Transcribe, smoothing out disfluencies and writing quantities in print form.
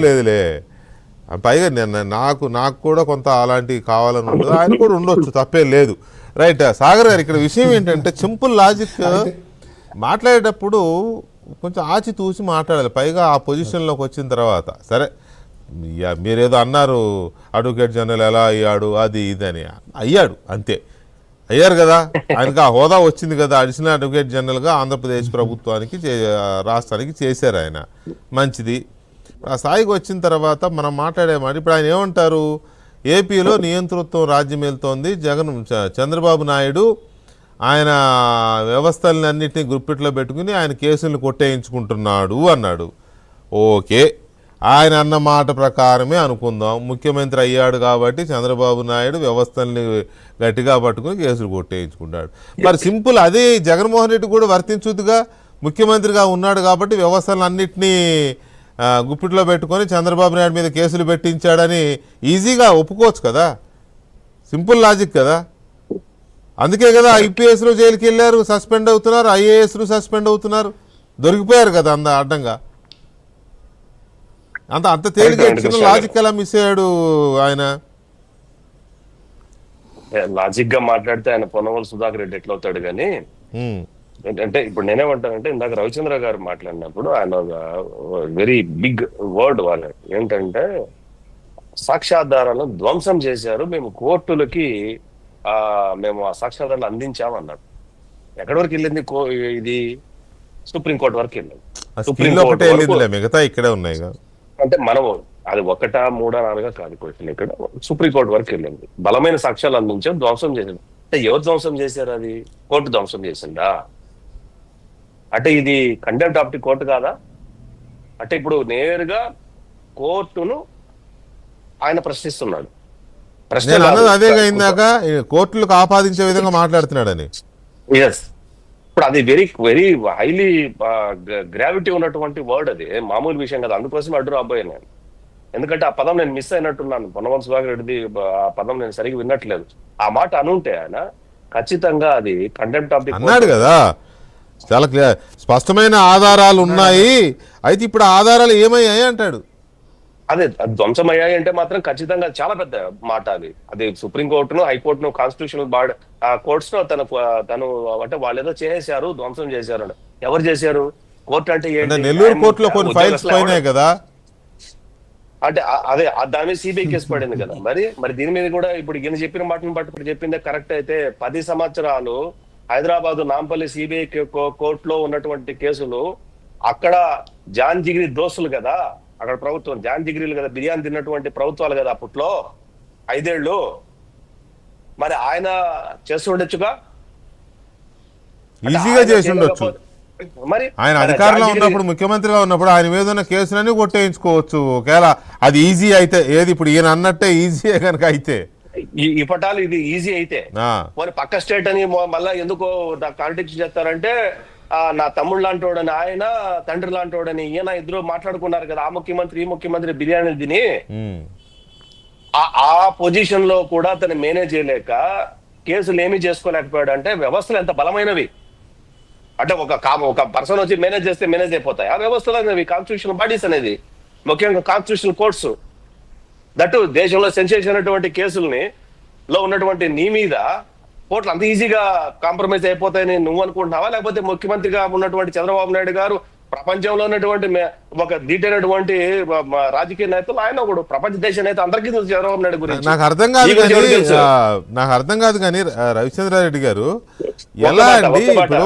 లేదులే. పైగా నాకు నాకు కూడా కొంత అలాంటివి కావాలని ఉంటుంది, ఆయన కూడా ఉండొచ్చు, తప్పేం లేదు. రైట్ సాగర్ గారు, ఇక్కడ విషయం ఏంటంటే సింపుల్ లాజిక్ మాట్లాడేటప్పుడు కొంచెం ఆచితూచి మాట్లాడాలి. పైగా ఆ పొజిషన్లోకి వచ్చిన తర్వాత సరే మీరేదో అన్నారు అడ్వకేట్ జనరల్ ఎలా అయ్యాడు అది ఇదని, అయ్యాడు అంతే, అయ్యారు కదా, ఆయనకు ఆ హోదా వచ్చింది కదా, అడిషనల్ అడ్వకేట్ జనరల్గా ఆంధ్రప్రదేశ్ ప్రభుత్వానికి రాష్ట్రానికి చేశారు ఆయన, మంచిది. ఆ స్థాయికి వచ్చిన తర్వాత మనం మాట్లాడే మాట ఇప్పుడు ఆయన ఏమంటారు, ఏపీలో నియంతృత్వం రాజ్యం వెళ్తోంది, చంద్రబాబు నాయుడు ఆయన వ్యవస్థలని అన్నింటినీ గుప్పిట్లో పెట్టుకుని ఆయన కేసులను కొట్టేయించుకుంటున్నాడు అన్నాడు. ఓకే, ఆయన అన్న మాట ప్రకారమే అనుకుందాం, ముఖ్యమంత్రి అయ్యాడు కాబట్టి చంద్రబాబు నాయుడు వ్యవస్థల్ని గట్టిగా పట్టుకుని కేసులు కొట్టేయించుకుంటాడు. మరి సింపుల్ అదే జగన్మోహన్ రెడ్డి కూడా వర్తించుద్దుగా, ముఖ్యమంత్రిగా ఉన్నాడు కాబట్టి వ్యవస్థలను అన్నింటినీ గుప్పిట్లో పెట్టుకొని చంద్రబాబు నాయుడు మీద కేసులు పెట్టించాడని ఈజీగా ఒప్పుకోవచ్చు కదా, సింపుల్ లాజిక్ కదా. అందుకే కదా ఐపీఎస్లు జైలుకి వెళ్ళారు, సస్పెండ్ అవుతున్నారు, ఐఏఎస్లు సస్పెండ్ అవుతున్నారు, దొరికిపోయారు కదా అడ్డంగా. అంత తేలిక లాజిక్ ఎలా మిస్ అయ్యాడు ఆయన? లాజిక్ గా మాట్లాడితే ఆయన పొన్నవోలు సుధాకర్ రెడ్డి ఎట్లా అవుతాడు కానీ, అంటే ఇప్పుడు నేనేమంటానంటే ఇందాక రవిచంద్ర గారు మాట్లాడినప్పుడు ఆయన వెరీ బిగ్ వర్డ్ వాళ్ళు ఏంటంటే సాక్ష్యాధారాలను ధ్వంసం చేశారు, మేము కోర్టులకి మేము ఆ సాక్ష్యాధారాలు అందించామన్నాడు. ఎక్కడి వరకు వెళ్ళింది ఇది? సుప్రీంకోర్టు వరకు వెళ్ళింది. మిగతా ఇక్కడే ఉన్నాయి అంటే మనం అది 1, 3, 4 కాదు క్వశ్చన్, ఇక్కడ సుప్రీంకోర్టు వరకు వెళ్ళింది. బలమైన సాక్ష్యాలు అందించాం, ధ్వంసం చేసింది. అంటే ఎవరు ధ్వంసం చేశారు? అది కోర్టు ధ్వంసం చేసిందా? అంటే ఇది కంటెంప్ట్ ఆఫ్ ది కోర్టు కాదా? అంటే ఇప్పుడు నేరుగా కోర్టును ఆయన ప్రశ్నిస్తున్నాడు. అదేగా ఇందాక కోర్టులకు ఆపాదించే విధంగా మాట్లాడుతున్నాడని. ఎస్, ఇప్పుడు అది వెరీ వెరీ హైలీ గ్రావిటీ ఉన్నటువంటి వర్డ్, అది మామూలు విషయం కదా. అందుకోసం అడ్డు రాబోయే నేను, ఎందుకంటే ఆ పదం నేను మిస్ అయినట్టున్నాను. పొన్నవోలు సుధాకర్ రెడ్డిది ఆ పదం నేను సరిగ్గా విన్నట్లేదు. ఆ మాట అనుంటే ఆయన ఖచ్చితంగా అది కంటెంప్ట్ ఆఫ్ ది అన్నాడు కదా, చాలా క్లియర్, స్పష్టమైన ఆధారాలు ఉన్నాయి, అయితే ఇప్పుడు ఆధారాలు ఏమయ్యాయి అంటాడు. అదే ధ్వంసం అయ్యాయి అంటే మాత్రం ఖచ్చితంగా చాలా పెద్ద మాట. అది సుప్రీంకోర్టును, హైకోర్టును, కాన్స్టిట్యూషనల్ బాడీ కోర్ట్స్ ను తను అంటే వాళ్ళు ఏదో చేశారు, ధ్వంసం చేశారు. ఎవరు చేశారు? కోర్టు అంటే నెల్లూరు కోర్టులో కొన్ని ఫైల్స్ పోయినాయి కదా, అంటే అదే దాని మీద సిబిఐ కేసు పడింది కదా. మరి దీని మీద కూడా ఇప్పుడు ఈయన చెప్పిన మాటను బట్టి ఇప్పుడు చెప్పిందే కరెక్ట్ అయితే 10 సంవత్సరాలు హైదరాబాద్ నాంపల్లి సిబిఐ కోర్టులో ఉన్నటువంటి కేసులు, అక్కడ జాన్ జిగిరి దోస్తులు కదా, అక్కడ ప్రభుత్వం జాన్ జిగిరీలు కదా, బిర్యానీ తిన్నటువంటి ప్రభుత్వాలు కదా అప్పట్లో 5 ఏళ్ళు. మరి ఆయన చేస్తుండొచ్చుగా, ఈజీగా చేసి ఉండొచ్చు. మరి ఆయన అధికారంలో ఉన్నప్పుడు, ముఖ్యమంత్రిగా ఉన్నప్పుడు ఆయన మీద ఉన్న కేసులన్నీ కొట్టేయించుకోవచ్చు ఒకవేళ అది ఈజీ అయితే. ఏది ఇప్పుడు ఈయన అన్నట్టే ఈజీయే కనుక అయితే, ఈ పటాలు ఇది ఈజీ అయితే మరి పక్క స్టేట్ అని మళ్ళా ఎందుకో కాంటాక్ట్ చేస్తారంటే నా తమ్ముడు లాంటోడని ఆయన, తండ్రి లాంటోడని ఈయన, ఇద్దరు మాట్లాడుకున్నారు కదా, ఆ ముఖ్యమంత్రి ఈ ముఖ్యమంత్రి బిర్యానీ తిని. ఆ పొజిషన్ లో కూడా అతను మేనేజ్ చేయలేక కేసులు ఏమీ చేసుకోలేకపోయాడు. అంటే వ్యవస్థలు ఎంత బలమైనవి అంటే ఒక పర్సన్ వచ్చి మేనేజ్ చేస్తే మేనేజ్ అయిపోతాయి. ఆ వ్యవస్థలు అనేవి కాన్స్టిట్యూషనల్ బాడీస్ అనేది, ముఖ్యంగా కాన్స్టిట్యూషనల్ కోర్ట్స్, దట్టు దేశంలో సెన్సేషన్ అయినటువంటి కేసుల్ని లో ఉన్నటువంటి నీ మీద కోర్టులు అంత ఈజీగా కాంప్రమైజ్ అయిపోతాయని నువ్వు అనుకుంటున్నావా? లేకపోతే ముఖ్యమంత్రిగా ఉన్నటువంటి చంద్రబాబు నాయుడు గారు ప్రపంచంలో ఉన్నటువంటి ఒక ధీటైనటువంటి రాజకీయ నేతలు, ఆయన కూడా ప్రపంచ దేశ నేత, అందరికీ చంద్రబాబు నాయుడు గురించి నాకు అర్థం కాదు కానీ రవిచంద్రారెడ్డి గారు ఎలా అండి ఇప్పుడు